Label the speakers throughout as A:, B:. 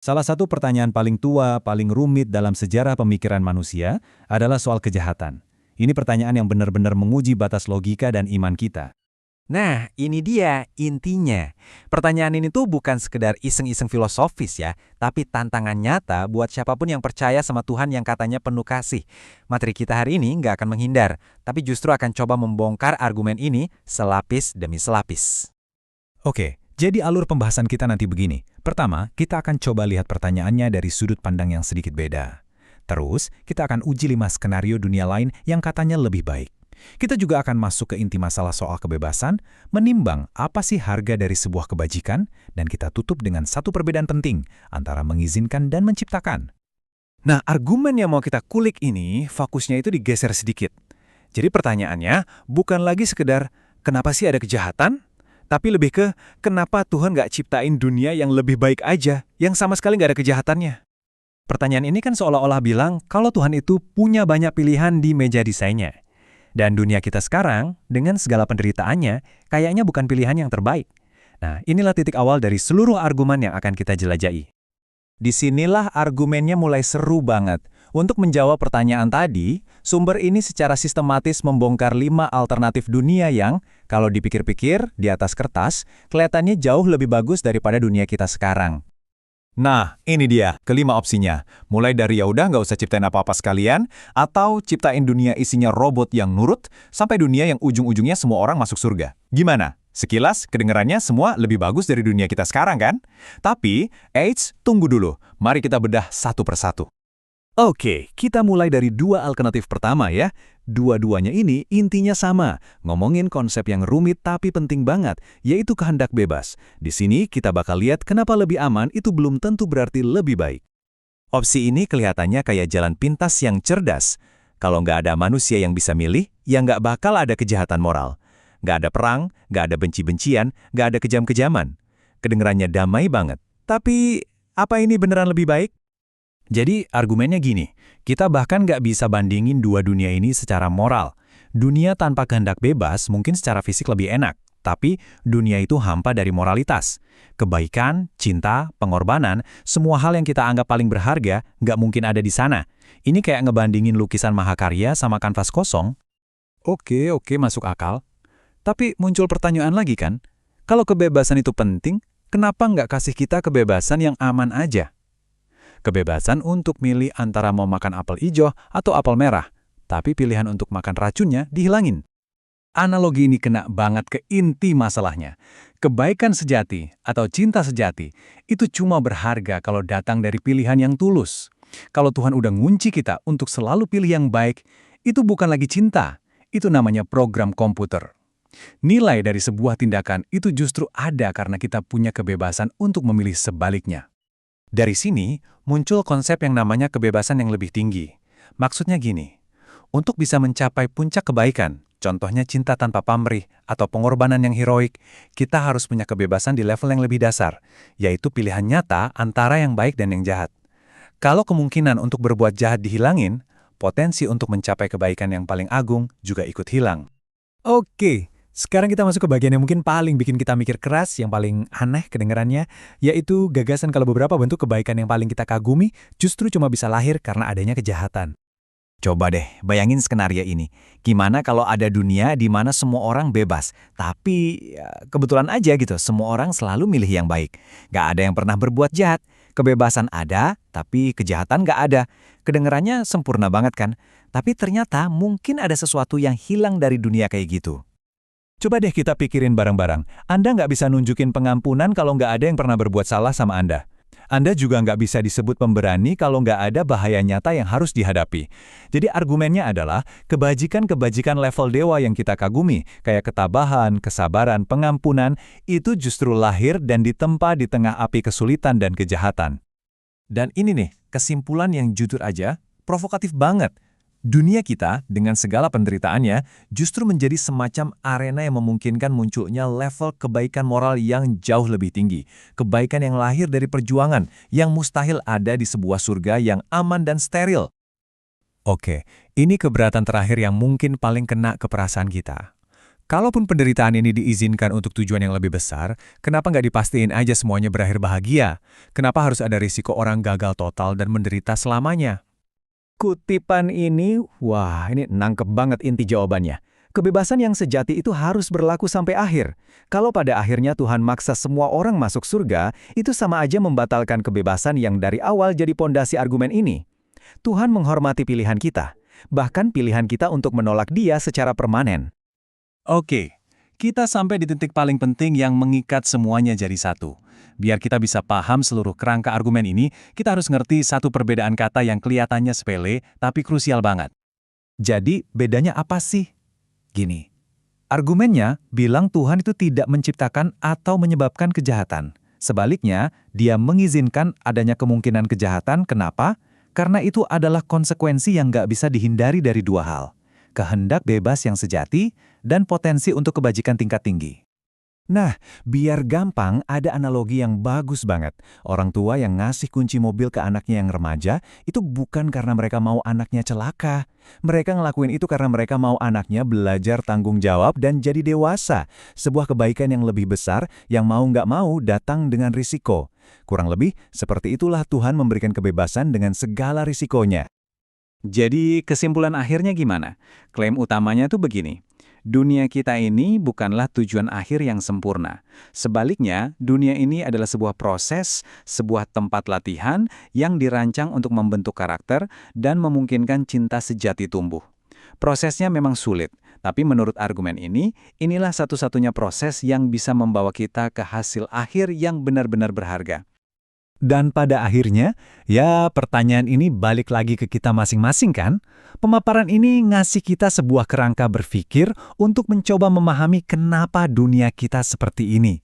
A: Salah satu pertanyaan paling tua, paling rumit dalam sejarah pemikiran manusia adalah soal kejahatan. Ini pertanyaan yang benar-benar menguji batas logika dan iman kita.
B: Nah, ini dia intinya. Pertanyaan ini tuh bukan sekedar iseng-iseng filosofis ya, tapi tantangan nyata buat siapapun yang percaya sama Tuhan yang katanya penuh kasih. Materi kita hari ini nggak akan menghindar, tapi justru akan coba membongkar argumen ini selapis demi selapis.
A: Oke, jadi alur pembahasan kita nanti begini. Pertama, kita akan coba lihat pertanyaannya dari sudut pandang yang sedikit beda. Terus, kita akan uji 5 skenario dunia lain yang katanya lebih baik. Kita juga akan masuk ke inti masalah soal kebebasan, menimbang apa sih harga dari sebuah kebajikan, dan kita tutup dengan satu perbedaan penting antara mengizinkan dan menciptakan.
B: Nah, argumen yang mau kita kulik ini, fokusnya itu digeser sedikit. Jadi pertanyaannya bukan lagi sekedar kenapa sih ada kejahatan, tapi lebih ke kenapa Tuhan nggak ciptain dunia yang lebih baik aja, yang sama sekali nggak ada kejahatannya. Pertanyaan ini kan seolah-olah bilang kalau Tuhan itu punya banyak pilihan di meja desainnya. Dan dunia kita sekarang, dengan segala penderitaannya, kayaknya bukan pilihan yang terbaik. Nah, inilah titik awal dari seluruh argumen yang akan kita jelajahi.
A: Disinilah argumennya mulai seru banget. Untuk menjawab pertanyaan tadi, sumber ini secara sistematis membongkar 5 alternatif dunia yang, kalau dipikir-pikir, di atas kertas, kelihatannya jauh lebih bagus daripada dunia kita sekarang. Nah, ini dia, kelima opsinya. Mulai dari ya udah nggak usah ciptain apa-apa sekalian, atau ciptain dunia isinya robot yang nurut, sampai dunia yang ujung-ujungnya semua orang masuk surga. Gimana? Sekilas, kedengarannya semua lebih bagus dari dunia kita sekarang kan? Tapi, tunggu dulu. Mari kita bedah satu persatu. Oke, kita mulai dari 2 alternatif pertama ya. Dua-duanya ini intinya sama, ngomongin konsep yang rumit tapi penting banget, yaitu kehendak bebas. Di sini kita bakal lihat kenapa lebih aman itu belum tentu berarti lebih baik. Opsi ini kelihatannya kayak jalan pintas yang cerdas. Kalau nggak ada manusia yang bisa milih, ya nggak bakal ada kejahatan moral. Nggak ada perang, nggak ada benci-bencian, nggak ada kejam-kejaman. Kedengerannya damai banget. Tapi, apa ini beneran lebih baik? Jadi argumennya gini, kita bahkan nggak bisa bandingin dua dunia ini secara moral. Dunia tanpa kehendak bebas mungkin secara fisik lebih enak, tapi dunia itu hampa dari moralitas. Kebaikan, cinta, pengorbanan, semua hal yang kita anggap paling berharga nggak mungkin ada di sana. Ini kayak ngebandingin lukisan mahakarya sama kanvas kosong. Oke, masuk akal. Tapi muncul pertanyaan lagi kan, kalau kebebasan itu penting, kenapa nggak kasih kita kebebasan yang aman aja? Kebebasan untuk milih antara mau makan apel hijau atau apel merah, tapi pilihan untuk makan racunnya dihilangin. Analogi ini kena banget ke inti masalahnya. Kebaikan sejati atau cinta sejati itu cuma berharga kalau datang dari pilihan yang tulus. Kalau Tuhan udah ngunci kita untuk selalu pilih yang baik, itu bukan lagi cinta, itu namanya program komputer. Nilai dari sebuah tindakan itu justru ada karena kita punya kebebasan untuk memilih sebaliknya. Dari sini, muncul konsep yang namanya kebebasan yang lebih tinggi. Maksudnya gini, untuk bisa mencapai puncak kebaikan, contohnya cinta tanpa pamrih atau pengorbanan yang heroik, kita harus punya kebebasan di level yang lebih dasar, yaitu pilihan nyata antara yang baik dan yang jahat. Kalau kemungkinan untuk berbuat jahat dihilangin, potensi untuk mencapai kebaikan yang paling agung juga ikut hilang. Oke. Sekarang kita masuk ke bagian yang mungkin paling bikin kita mikir keras, yang paling aneh kedengarannya, yaitu gagasan kalau beberapa bentuk kebaikan yang paling kita kagumi justru cuma bisa lahir karena adanya kejahatan. Coba deh, bayangin skenario ini. Gimana kalau ada dunia di mana semua orang bebas, tapi ya, kebetulan aja gitu, semua orang selalu milih yang baik. Gak ada yang pernah berbuat jahat. Kebebasan ada, tapi kejahatan gak ada. Kedengarannya sempurna banget kan? Tapi ternyata mungkin ada sesuatu yang hilang dari dunia kayak gitu. Coba deh kita pikirin bareng-bareng. Anda nggak bisa nunjukin pengampunan kalau nggak ada yang pernah berbuat salah sama Anda. Anda juga nggak bisa disebut pemberani kalau nggak ada bahaya nyata yang harus dihadapi. Jadi argumennya adalah kebajikan-kebajikan level dewa yang kita kagumi, kayak ketabahan, kesabaran, pengampunan, itu justru lahir dan ditempa di tengah api kesulitan dan kejahatan. Dan ini nih, kesimpulan yang jujur aja, provokatif banget. Dunia kita, dengan segala penderitaannya, justru menjadi semacam arena yang memungkinkan munculnya level kebaikan moral yang jauh lebih tinggi. Kebaikan yang lahir dari perjuangan, yang mustahil ada di sebuah surga yang aman dan steril. Oke, ini keberatan terakhir yang mungkin paling kena ke perasaan kita.
B: Kalaupun penderitaan ini diizinkan untuk tujuan yang lebih besar, kenapa nggak dipastiin aja semuanya berakhir bahagia? Kenapa harus ada risiko orang gagal total dan menderita selamanya?
A: Kutipan ini, wah ini nangkep banget inti jawabannya. Kebebasan yang sejati itu harus berlaku sampai akhir. Kalau pada akhirnya Tuhan maksa semua orang masuk surga, itu sama aja membatalkan kebebasan yang dari awal jadi pondasi argumen ini. Tuhan menghormati pilihan kita, bahkan pilihan kita untuk menolak Dia secara permanen.
B: Oke, kita sampai di titik paling penting yang mengikat semuanya jadi satu. Biar kita bisa paham seluruh kerangka argumen ini, kita harus ngerti satu perbedaan kata yang kelihatannya sepele, tapi krusial banget.
A: Jadi, bedanya apa sih? Gini, argumennya bilang Tuhan itu tidak menciptakan atau menyebabkan kejahatan. Sebaliknya, Dia mengizinkan adanya kemungkinan kejahatan. Kenapa? Karena itu adalah konsekuensi yang nggak bisa dihindari dari dua hal. Kehendak bebas yang sejati, dan potensi untuk kebajikan tingkat tinggi. Nah, biar gampang, ada analogi yang bagus banget. Orang tua yang ngasih kunci mobil ke anaknya yang remaja, itu bukan karena mereka mau anaknya celaka. Mereka ngelakuin itu karena mereka mau anaknya belajar tanggung jawab dan jadi dewasa. Sebuah kebaikan yang lebih besar, yang mau nggak mau datang dengan risiko. Kurang lebih, seperti itulah Tuhan memberikan kebebasan dengan segala risikonya.
B: Jadi, kesimpulan akhirnya gimana? Klaim utamanya tuh begini. Dunia kita ini bukanlah tujuan akhir yang sempurna. Sebaliknya, dunia ini adalah sebuah proses, sebuah tempat latihan yang dirancang untuk membentuk karakter dan memungkinkan cinta sejati tumbuh. Prosesnya memang sulit, tapi menurut argumen ini, inilah satu-satunya proses yang bisa membawa kita ke hasil akhir yang benar-benar berharga.
A: Dan pada akhirnya, ya pertanyaan ini balik lagi ke kita masing-masing kan? Pemaparan ini ngasih kita sebuah kerangka berpikir untuk mencoba memahami kenapa dunia kita seperti ini.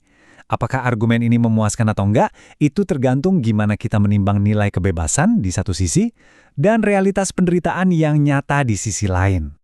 A: Apakah argumen ini memuaskan atau enggak, itu tergantung gimana kita menimbang nilai kebebasan di satu sisi, dan realitas penderitaan yang nyata di sisi lain.